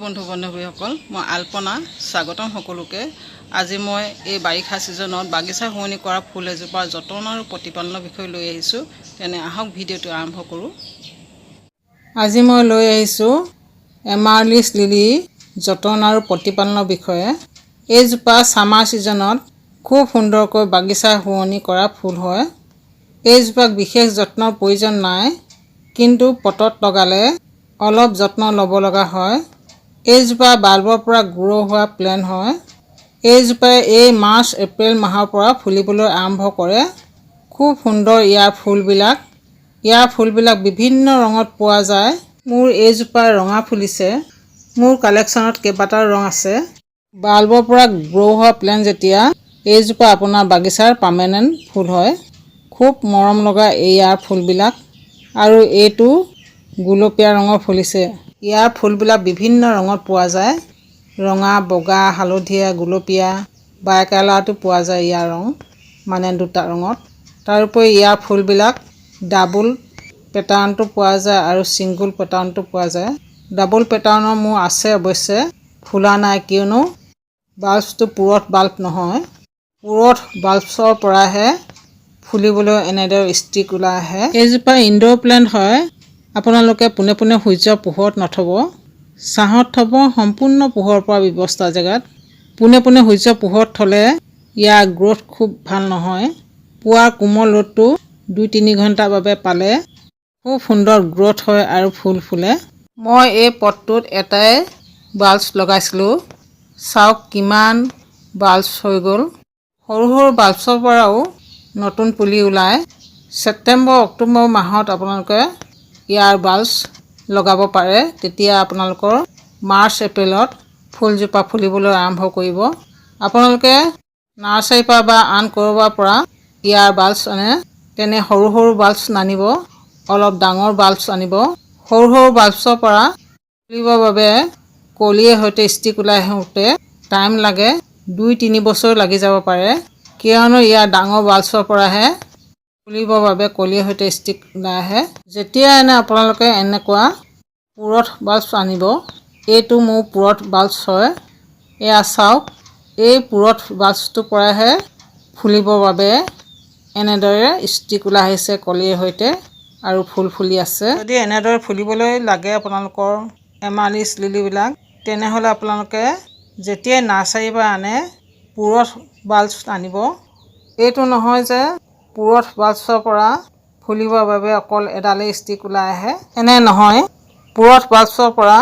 বন্ধু বান্ধৱীসকল মই আলপনা স্বাগতম সকলোকে আজি মই এই বাৰিষা সিজনত বাগিচা শুৱনি কৰা ফুল এজোপাৰ যতন আৰু প্ৰতিপালনৰ বিষয় লৈ আহিছোঁ তেনে আহক ভিডিঅ'টো আৰম্ভ কৰোঁ আজি মই লৈ আহিছোঁ এমাৰলিছ লিলি যতন আৰু প্ৰতিপালনৰ বিষয়ে এইজোপা সামাৰ সিজনত খুব সুন্দৰকৈ বাগিচা শুৱনি কৰা ফুল হয় এইজোপাক বিশেষ যত্নৰ প্ৰয়োজন নাই কিন্তু পটত লগালে অলপ যত্ন ল'ব লগা হয় এইজোপা বাল্বৰ পৰা গ্ৰো হোৱা প্লেন হয় এইজোপাই এই মাৰ্চ এপ্ৰিল মাহৰ পৰা ফুলিবলৈ আৰম্ভ কৰে খুব সুন্দৰ ইয়াৰ ফুলবিলাক বিভিন্ন ৰঙত পোৱা যায় মোৰ এইজোপাৰ ৰঙা ফুলিছে মোৰ কালেকশ্যনত কেইবাটাও ৰং আছে বাল্বৰ পৰা গ্ৰো হোৱা প্লেন যেতিয়া এইজোপা আপোনাৰ বাগিচাৰ পাৰ্মানেণ্ট ফুল হয় খুব মৰম লগা ইয়াৰ ফুলবিলাক আৰু এইটো গুলপীয়া ৰঙৰ ফুলিছে ইয়াৰ ফুলবিলাক বিভিন্ন ৰঙত পোৱা যায় ৰঙা বগা হালধীয়া গুলপীয়া বাই কালাৰটো পোৱা যায় ইয়াৰ ৰং মানে দুটা ৰঙত তাৰোপৰি ইয়াৰ ফুলবিলাক ডাবল পেটাৰ্ণটো পোৱা যায় আৰু সিঙ্গল পেটাৰ্ণটো পোৱা যায় ডাবল পেটাৰ্ণৰ মোৰ আছে অৱশ্যে ফুলা নাই কিয়নো বাল্বটো পুৰঠ বাল্ব নহয় পুৰঠ বাল্বছৰ পৰাহে ফুলিবলৈ এনেদৰে ষ্টিক ওলাই আহে এইজোপা ইনডোৰ প্লেণ্ট হয় আপোনালোকে পোনে পোনে সূৰ্যৰ পোহৰত নথব ছাহত থব সম্পূৰ্ণ পোহৰ পৰা ব্যৱস্থা জেগাত পোনে পোনে সূৰ্যৰ পোহৰত থলে ইয়াৰ গ্ৰোথ খুব ভাল নহয় পুৱাৰ কোমল ৰ'দটো 2-3 ঘণ্টাৰ বাবে পালে খুব সুন্দৰ গ্ৰোথ হয় আৰু ফুল ফুলে মই এই পটটোত এটাই বাল্বছ লগাইছিলোঁ চাওক কিমান বাল্বছ হৈ গ'ল সৰু সৰু বাল্বছৰ পৰাও নতুন পুলি ওলায় ছেপ্টেম্বৰ অক্টোবৰ মাহত আপোনালোকে ইয়াৰ বাল্বছ লগাব পাৰে তেতিয়া আপোনালোকৰ মাৰ্চ এপ্ৰিলত ফুলজোপা ফুলিবলৈ আৰম্ভ কৰিব আপোনালোকে নাৰ্চাৰীৰ পৰা বা আন ক'ৰবাৰ পৰা ইয়াৰ বাল্বছ আনে তেনে সৰু সৰু বাল্বছ নানিব অলপ ডাঙৰ বাল্বছ আনিব সৰু সৰু বাল্বছৰ পৰা ফুলিবৰ বাবে কলিয়ে সৈতে ষ্টিক ওলাই আহোঁতে টাইম লাগে 2-3 বছৰ লাগি যাব পাৰে কিয়নো ইয়াৰ ডাঙৰ বাল্বছৰ পৰাহে ফুলিবৰ বাবে কলিয়ে সৈতে ষ্টিক ওলাই আহে যেতিয়া এনে আপোনালোকে এনেকুৱা পুৰঠ বাল্বছ আনিব এইটো মোৰ পুৰঠ বাল্বছ হয় এয়া চাওক এই পুৰঠ বাল্বছটোৰ পৰাহে ফুলিবৰ বাবে এনেদৰে ষ্টিক ওলাই আহিছে কলিয়ে সৈতে আৰু ফুল ফুলি আছে যদি এনেদৰে ফুলিবলৈ লাগে আপোনালোকৰ এমাৰলিছ লিলিবিলাক তেনেহ'লে আপোনালোকে যেতিয়াই নাৰ্চাৰীৰ পৰা আনে পুৰঠ বাল্বছ আনিব এইটো নহয় যে পুৰঠ বাল্বছৰ পৰা ফুলিবৰ বাবে অকল এডালেই ষ্টিক ওলাই আহে এনে নহয় পুৰঠ বাল্বছৰ পৰা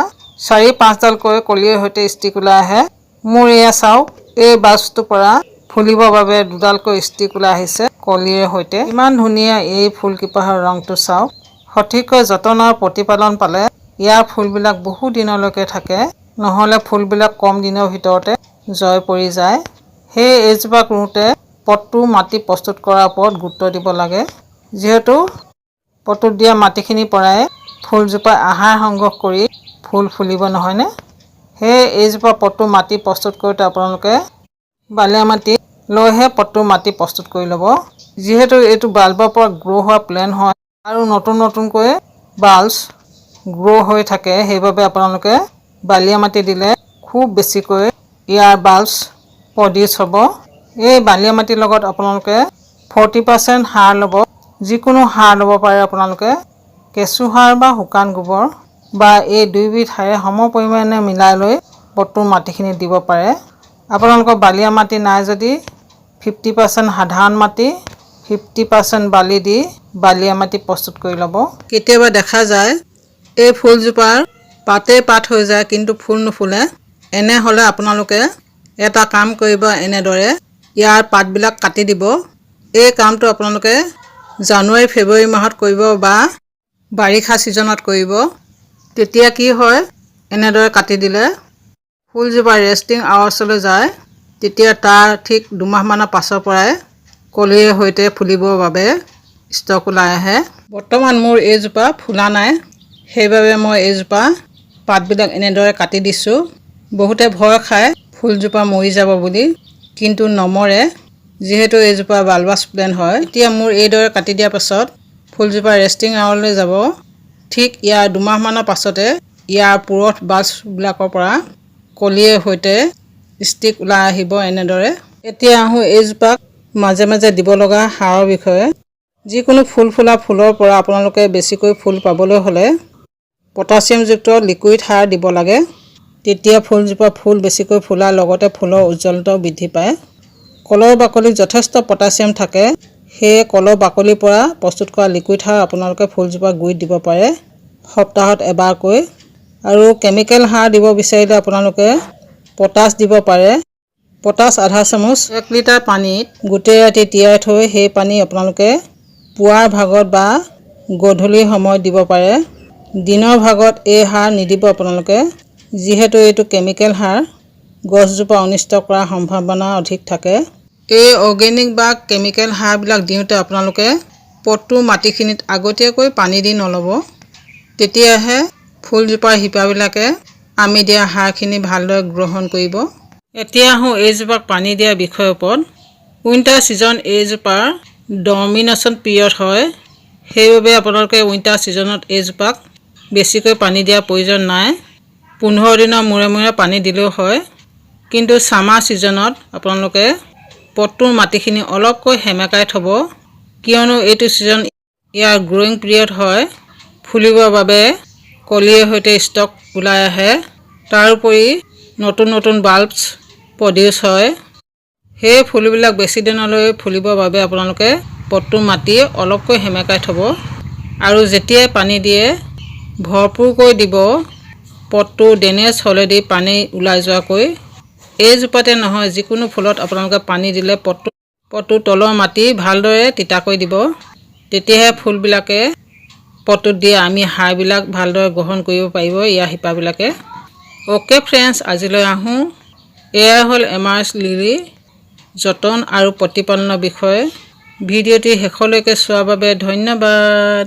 4-5ডালকৈ কলিৰ সৈতে ষ্টিক ওলাই আহে মোৰ এয়া চাওক এই বাল্বছটোৰ পৰা ফুলিবৰ বাবে 2ডালকৈ ষ্টিক ওলাই আহিছে কলিৰ সৈতে ইমান ধুনীয়া এই ফুলকিপাহৰ ৰংটো চাওক সঠিককৈ যতন আৰু প্ৰতিপালন পালে ইয়াৰ ফুলবিলাক বহু দিনলৈকে থাকে নহ'লে ফুলবিলাক কম দিনৰ ভিতৰতে জয় পৰি যায় সেই এইজোপাক ৰুওঁতে পটটো মাটি প্ৰস্তুত কৰাৰ ওপৰত গুৰুত্ব দিব লাগে যিহেতু পটত দিয়া মাটিখিনিৰ পৰাই ফুলজোপা আহাৰ সংগ্ৰহ কৰি ফুল ফুলিব নহয়নে সেই এইজোপা পটটো মাটি প্ৰস্তুত কৰোঁতে আপোনালোকে বালিয়া মাটি লৈহে পটটো মাটি প্ৰস্তুত কৰি ল'ব যিহেতু এইটো বাল্বৰ পৰা গ্ৰো হোৱা প্লেন হয় আৰু নতুনকৈ বাল্বছ গ্ৰো হৈ থাকে সেইবাবে আপোনালোকে বালিয়া মাটি দিলে খুব বেছিকৈ ইয়াৰ বাল্বছ প্ৰডিউচ হ'ব এই বালিয়া মাটিৰ লগত আপোনালোকে 40% সাৰ ল'ব যিকোনো সাৰ ল'ব পাৰে আপোনালোকে কেঁচু সাৰ বা শুকান গোবৰ বা এই দুইবিধ সাৰে সম পৰিমাণে মিলাই লৈ পটটোৰ মাটিখিনি দিব পাৰে আপোনালোকৰ বালিয়া মাটি নাই যদি 50% সাধাৰণ মাটি 50% বালি দি বালিয়া মাটি প্ৰস্তুত কৰি ল'ব কেতিয়াবা দেখা যায় এই ফুলজোপাৰ পাত হৈ যায় কিন্তু ফুল নুফুলে এনে হ'লে আপোনালোকে এটা কাম কৰিব এনেদৰে ইয়াৰ পাতবিলাক কাটি দিব এই কামটো আপোনালোকে জানুৱাৰী ফেব্ৰুৱাৰী মাহত কৰিব বা বাৰিষা সিজনত কৰিব তেতিয়া কি হয় এনেদৰে কাটি দিলে ফুলজোপা ৰেষ্টিং আৱাৰ্ছলৈ যায় তেতিয়া তাৰ ঠিক 2 মাহমানৰ পাছৰ পৰাই কলিৰ সৈতে ফুলিবৰ বাবে ষ্টক ওলাই আহে বৰ্তমান মোৰ এইজোপা ফুলা নাই সেইবাবে মই এইজোপা পাতবিলাক এনেদৰে কাটি দিছোঁ বহুতে ভয় খায় ফুলজোপা মৰি যাব বুলি কিন্তু নমৰে যিহেতু এইজোপা বাল্বাছ প্লেণ্ট হয় এতিয়া মোৰ এইদৰে কাটি দিয়াৰ পাছত ফুলজোপা ৰেষ্টিং আৱাৰলৈ যাব ঠিক ইয়াৰ 2 মাহমানৰ পাছতে ইয়াৰ পুৰঠ বাছবিলাকৰ পৰা কলিয়ে সৈতে ষ্টিক ওলাই আহিব এনেদৰে। এতিয়া আহোঁ এইজোপাক মাজে মাজে দিব লগা সাৰৰ বিষয়ে। যিকোনো ফুল ফুলা ফুলৰ পৰা আপোনালোকে বেছিকৈ ফুল পাবলৈ হ'লে পটাছিয়ামযুক্ত লিকুইড সাৰ দিব লাগে। তেতিয়া ফুলজোপা ফুল বেছিকৈ ফুলাৰ লগতে ফুলৰ উজ্জ্বলতাও বৃদ্ধি পায়। কলৰ বাকলিত যথেষ্ট পটাছিয়াম থাকে, সেয়ে কলৰ বাকলিৰ পৰা প্ৰস্তুত কৰা লিকুইড সাৰ আপোনালোকে ফুলজোপা গুৰিত দিব পাৰে সপ্তাহত এবাৰকৈ। আৰু কেমিকেল সাৰ দিব বিচাৰিলে আপোনালোকে পটাছ দিব পাৰে। পটাছ আধা চামুচ 1 লিটাৰ পানীত গোটেই ৰাতি তিয়াই থৈ সেই পানী আপোনালোকে পুৱাৰ ভাগত বা গধূলি সময়ত দিব পাৰে। দিনৰ ভাগত এই সাৰ নিদিব আপোনালোকে, যিহেতু এইটো কেমিকেল সাৰ, গছজোপা অনিষ্ট কৰাৰ সম্ভাৱনা অধিক থাকে। এই অৰ্গেনিক বা কেমিকেল সাৰবিলাক দিওঁতে আপোনালোকে পটটোৰ মাটিখিনিত আগতীয়াকৈ পানী দি নল'ব, তেতিয়াহে ফুলজোপাৰ শিপাবিলাকে আমি দিয়া সাৰখিনি ভালদৰে গ্ৰহণ কৰিব। এতিয়া আহোঁ এইজোপাক পানী দিয়াৰ বিষয়ৰ ওপৰত। উইণ্টাৰ ছিজন এইজোপাৰ ডমিনেশ্যন পিৰিয়ড হয়, সেইবাবে আপোনালোকে উইণ্টাৰ ছিজনত এইজোপাক বেছিকৈ পানী দিয়াৰ প্ৰয়োজন নাই। 15 দিনৰ মূৰে মূৰে পানী দিলেও হয়। কিন্তু ছামাৰ ছিজনত আপোনালোকে পটটোৰ মাটিখিনি অলপকৈ সেমেকাই থ'ব, কিয়নো এইটো ছিজন ইয়াৰ গ্ৰ'য়িং পিৰিয়ড হয়। ফুলিবৰ বাবে কলিয়ে সৈতে ষ্টক ওলাই আহে। তাৰোপৰি নতুন নতুন বাল্বছ প্ৰডিউচ হয়। সেই ফুলবিলাক বেছি দিনলৈ ফুলিবৰ বাবে আপোনালোকে পটটোৰ মাটি অলপকৈ সেমেকাই থ'ব আৰু যেতিয়াই পানী দিয়ে ভৰপূৰকৈ দিব, পটটো ড্ৰেনেজ হ'লেদি পানী ওলাই যোৱাকৈ। এইজোপাতে নহয়, যিকোনো ফুলত আপোনালোকে পানী দিলে পটটোৰ তলৰ মাটি ভালদৰে তিতাকৈ দিব, তেতিয়াহে ফুলবিলাকে পটটোত দিয়ে আমি সাৰবিলাক ভালদৰে গ্ৰহণ কৰিব পাৰিব ইয়াৰ শিপাবিলাকে। অ'কে ফ্ৰেণ্ডছ, আজিলৈ আহোঁ। এয়াই হ'ল এমাৰাল্ড লিলিৰ যতন আৰু প্ৰতিপালনৰ বিষয়ে। ভিডিঅ'টি শেষলৈকে চোৱাৰ বাবে ধন্যবাদ।